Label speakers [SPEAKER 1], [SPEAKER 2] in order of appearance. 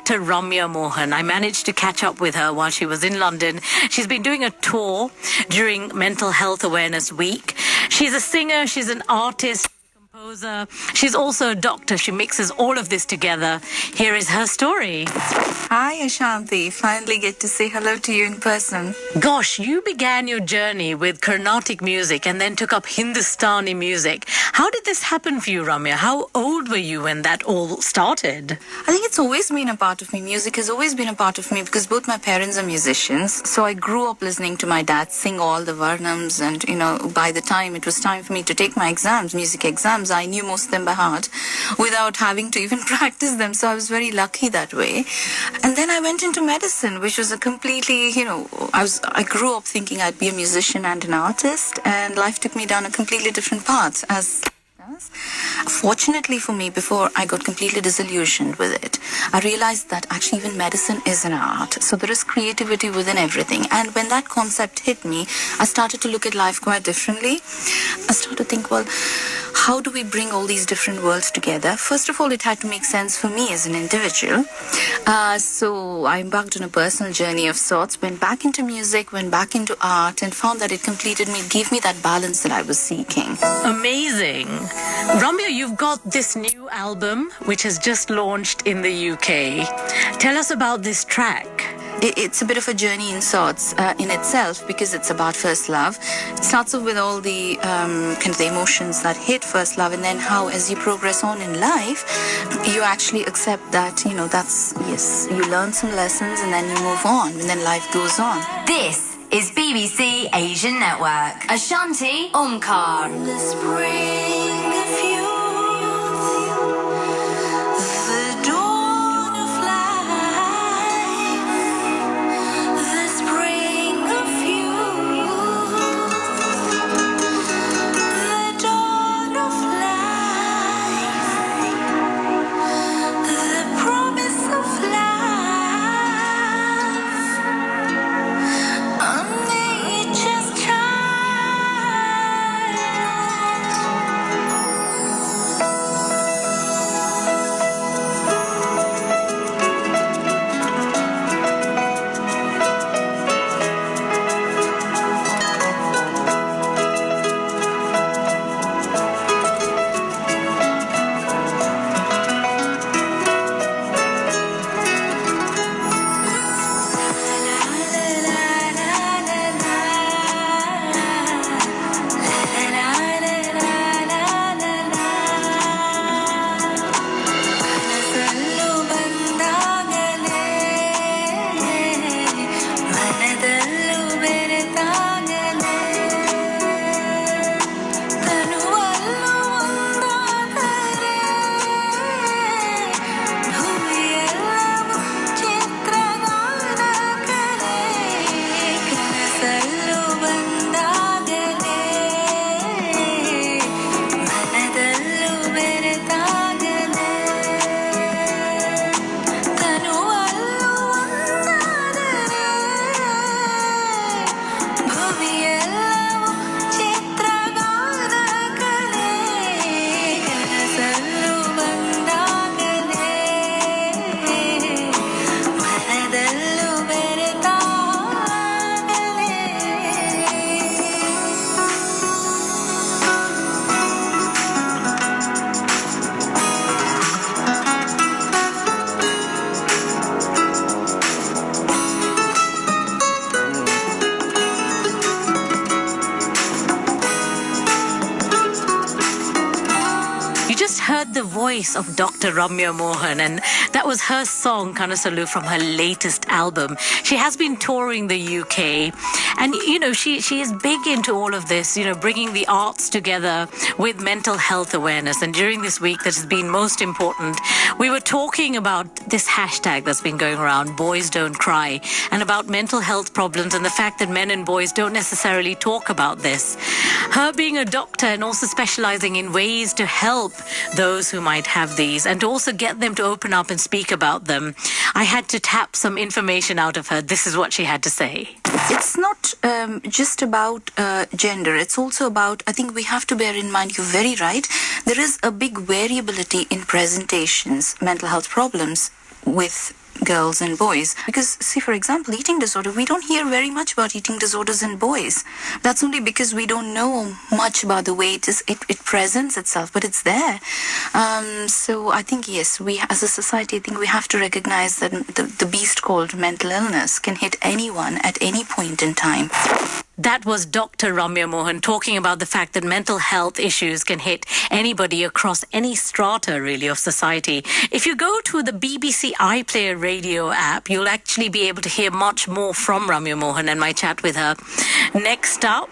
[SPEAKER 1] Dr. Ramya Mohan. I managed to catch up with her while she was in London. She's been doing a tour during Mental Health Awareness Week. She's a singer, she's an artist, composer. She's also a doctor. She mixes all of this together. Here is her story.
[SPEAKER 2] Hi, Ashanti. Finally get to say hello to you in person.
[SPEAKER 1] Gosh, you began your journey with Carnatic music and then took up Hindustani music. How did this happen for you, Ramya? How old were you when that all started?
[SPEAKER 2] I think it's always been a part of me. Music has always been a part of me because both my parents are musicians. So I grew up listening to my dad sing all the varnams, and, by the time it was time for me to take my exams, music exams, I knew most of them by heart without having to even practice them. So I was very lucky that way. And then I went into medicine, which was a completely, I grew up thinking I'd be a musician and an artist, and life took me down a completely different path as fortunately for me, before I got completely disillusioned with it, I realized that actually even medicine is an art. So there is creativity within everything. And when that concept hit me, I started to look at life quite differently. I started to think, well, how do we bring all these different worlds together? First of all, it had to make sense for me as an individual. So I embarked on a personal journey of sorts, went back into music, went back into art, and found that it completed me, gave me that balance that I was seeking.
[SPEAKER 1] Amazing. Ramya, you've got this new album, which has just launched in the UK. Tell us about this track.
[SPEAKER 2] It's a bit of a journey in sorts in itself, because it's about first love. It starts off with all the kind of the emotions that hit first love, and then how, as you progress on in life, you actually accept that, you learn some lessons and then you move on, and then life goes on.
[SPEAKER 3] This is BBC Asian Network. Ashanti Omkar.
[SPEAKER 4] The spring of youth, the dawn of life, the spring of youth, the dawn of life, the promise of life.
[SPEAKER 1] Heard the voice of Dr. Ramya Mohan, and that was her song Kanasallu from her latest album. She has been touring the UK, and she is big into all of this, bringing the arts together with mental health awareness. And during this week that has been most important, we were talking about this hashtag that's been going around, Boys Don't Cry, and about mental health problems and the fact that men and boys don't necessarily talk about this. Her being a doctor and also specializing in ways to help those who might have these, and to also get them to open up and speak about them, I had to tap some information out of her. This is what she had to say.
[SPEAKER 2] It's not just about gender. It's also about, I think we have to bear in mind, you're very right, there is a big variability in presentations, mental health problems with girls and boys. Because, see, for example, eating disorder, we don't hear very much about eating disorders in boys. That's only because we don't know much about the way it presents itself, but it's there. So I think, yes, we as a society, I think we have to recognize that the beast called mental illness can hit anyone at any point in time.
[SPEAKER 1] That was Dr. Ramya Mohan talking about the fact that mental health issues can hit anybody across any strata, really, of society. If you go to the BBC iPlayer radio app, you'll actually be able to hear much more from Ramya Mohan and my chat with her. Next up,